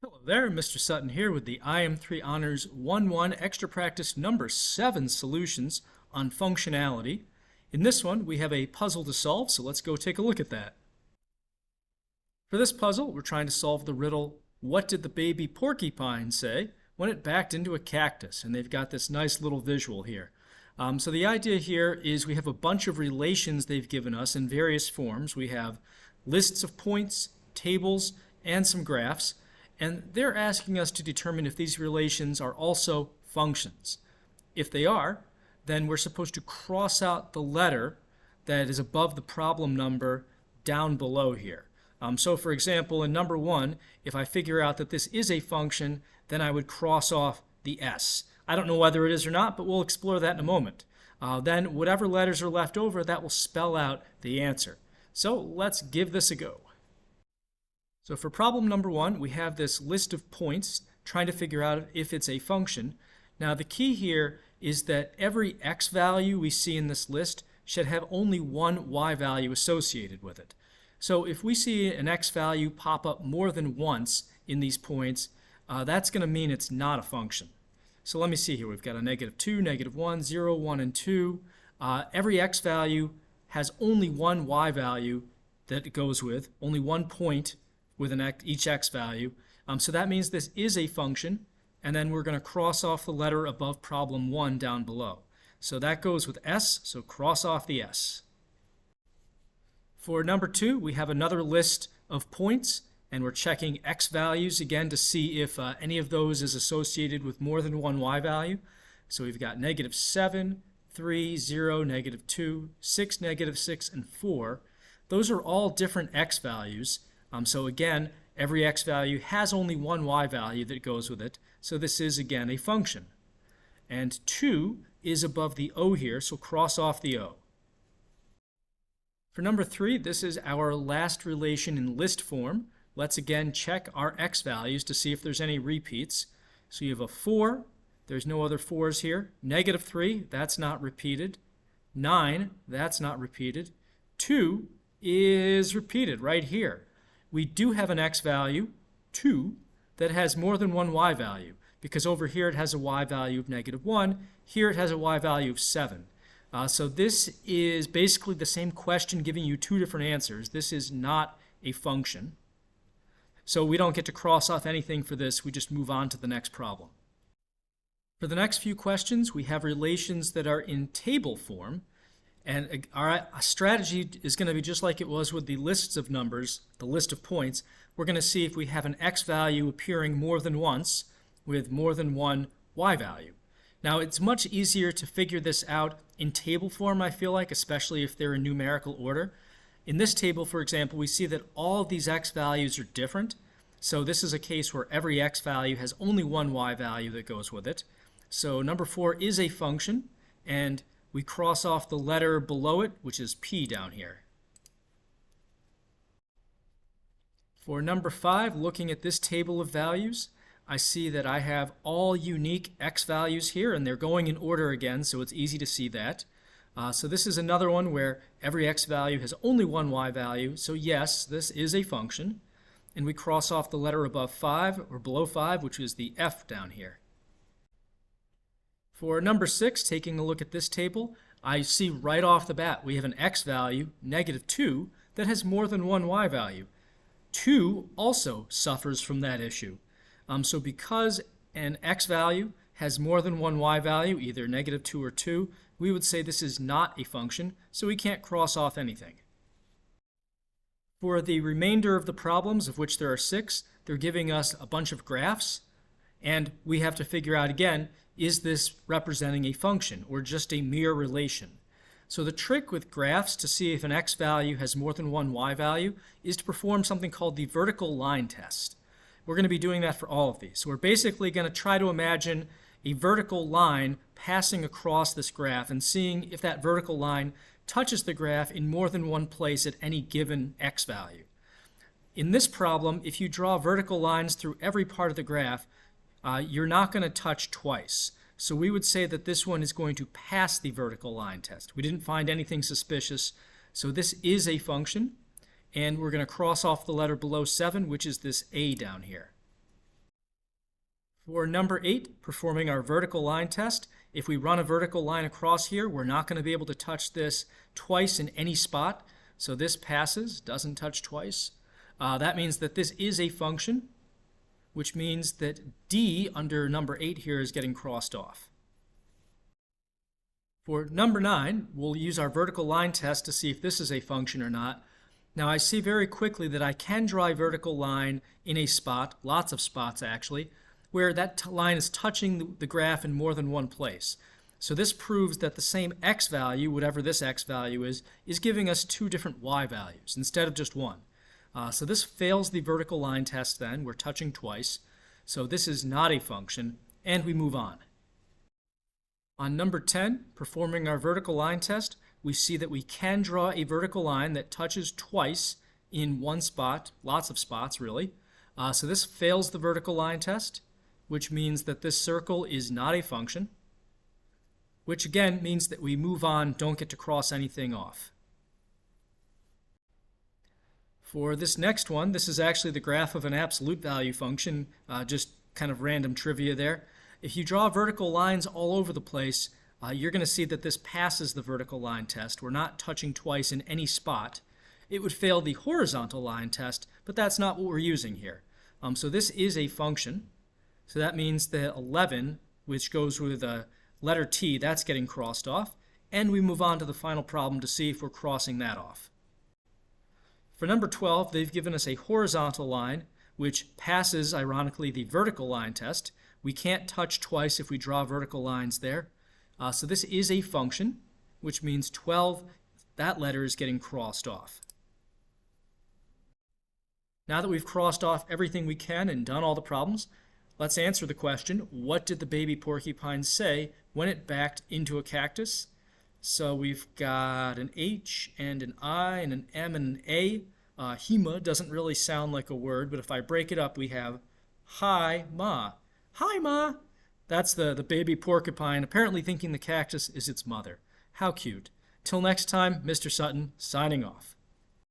Hello there, Mr. Sutton here with the IM3 Honors 1-1 Extra Practice number 7 solutions on functionality. In this one, we have a puzzle to solve, so let's go take a look at that. For this puzzle, we're trying to solve the riddle, what did the baby porcupine say when it backed into a cactus? And they've got this nice little visual here. So the idea here is we have a bunch of relations they've given us in various forms. We have lists of points, tables, and some graphs. And they're asking us to determine if these relations are also functions. If they are, then we're supposed to cross out the letter that is above the problem number down below here. So for example, in number 1, if I figure out that this is a function, then I would cross off the s. I don't know whether it is or not, but we'll explore that in a moment. Then whatever letters are left over, that will spell out the answer. So let's give this a go. So for problem number 1, we have this list of points trying to figure out if it's a function. Now the key here is that every x value we see in this list should have only one y value associated with it. So if we see an x value pop up more than once in these points, that's going to mean it's not a function. So let me see here. We've got a -2, -1, 0, 1, and 2. Every x value has only one y value that it goes with, only one point with each x value. So that means this is a function, and then we're going to cross off the letter above problem 1 down below. So that goes with s, so cross off the s. For number 2, we have another list of points, and we're checking x values again to see if any of those is associated with more than one y value. So we've got -7, 3, 0, -2, 6, -6, and 4. Those are all different x values. So again, every x value has only one y value that goes with it, so this is again a function. And 2 is above the o here, so cross off the o. For number 3, this is our last relation in list form. Let's again check our x values to see if there's any repeats. So you have a 4, there's no other 4s here. -3, that's not repeated. 9, that's not repeated. 2 is repeated right here. We do have an x value, 2, that has more than one y value, because over here it has a y value of -1, here it has a y value of 7. So this is basically the same question giving you two different answers. This is not a function. So we don't get to cross off anything for this, we just move on to the next problem. For the next few questions, we have relations that are in table form. And our strategy is going to be just like it was with the lists of numbers, the list of points. We're going to see if we have an x value appearing more than once with more than one y value. Now, it's much easier to figure this out in table form, I feel like, especially if they're in numerical order. In this table, for example, we see that all of these x values are different. So this is a case where every x value has only one y value that goes with it. So number 4 is a function, and we cross off the letter below it, which is p down here. For number 5, looking at this table of values, I see that I have all unique x values here, and they're going in order again, so it's easy to see that. So this is another one where every x value has only one y value, so yes, this is a function. And we cross off the letter above 5, or below 5, which is the f down here. For number 6, taking a look at this table, I see right off the bat we have an x value, -2, that has more than one y value. 2 also suffers from that issue. So because an x value has more than one y value, either -2 or 2, we would say this is not a function, so we can't cross off anything. For the remainder of the problems, of which there are 6, they're giving us a bunch of graphs, and we have to figure out again, is this representing a function or just a mere relation? So the trick with graphs to see if an x value has more than one y value is to perform something called the vertical line test. We're going to be doing that for all of these. So we're basically going to try to imagine a vertical line passing across this graph and seeing if that vertical line touches the graph in more than one place at any given x value. In this problem, if you draw vertical lines through every part of the graph, you're not going to touch twice. So we would say that this one is going to pass the vertical line test. We didn't find anything suspicious, so this is a function, and we're going to cross off the letter below 7, which is this a down here. For number 8, performing our vertical line test, if we run a vertical line across here, we're not going to be able to touch this twice in any spot. So this passes, doesn't touch twice. That means that this is a function, which means that D under number 8 here is getting crossed off. For number 9, we'll use our vertical line test to see if this is a function or not. Now I see very quickly that I can draw a vertical line in a spot, lots of spots actually, where that line is touching the graph in more than one place. So this proves that the same x value, whatever this x value is giving us 2 different y values instead of just one. So this fails the vertical line test then. We're touching twice. So this is not a function, and we move on. On number 10, performing our vertical line test, we see that we can draw a vertical line that touches twice in one spot, lots of spots really. So this fails the vertical line test, which means that this circle is not a function, which again means that we move on, don't get to cross anything off. For this next one, this is actually the graph of an absolute value function, just kind of random trivia there. If you draw vertical lines all over the place, you're going to see that this passes the vertical line test. We're not touching twice in any spot. It would fail the horizontal line test, but that's not what we're using here. So this is a function. So that means that 11, which goes with a letter T, that's getting crossed off. And we move on to the final problem to see if we're crossing that off. For number 12, they've given us a horizontal line, which passes, ironically, the vertical line test. We can't touch twice if we draw vertical lines there. So this is a function, which means 12, that letter is getting crossed off. Now that we've crossed off everything we can and done all the problems, let's answer the question, what did the baby porcupine say when it backed into a cactus? So we've got an H and an I and an M and an A. Hema doesn't really sound like a word, but if I break it up, we have hi, ma. Hi, ma! That's the baby porcupine, apparently thinking the cactus is its mother. How cute. Till next time, Mr. Sutton, signing off.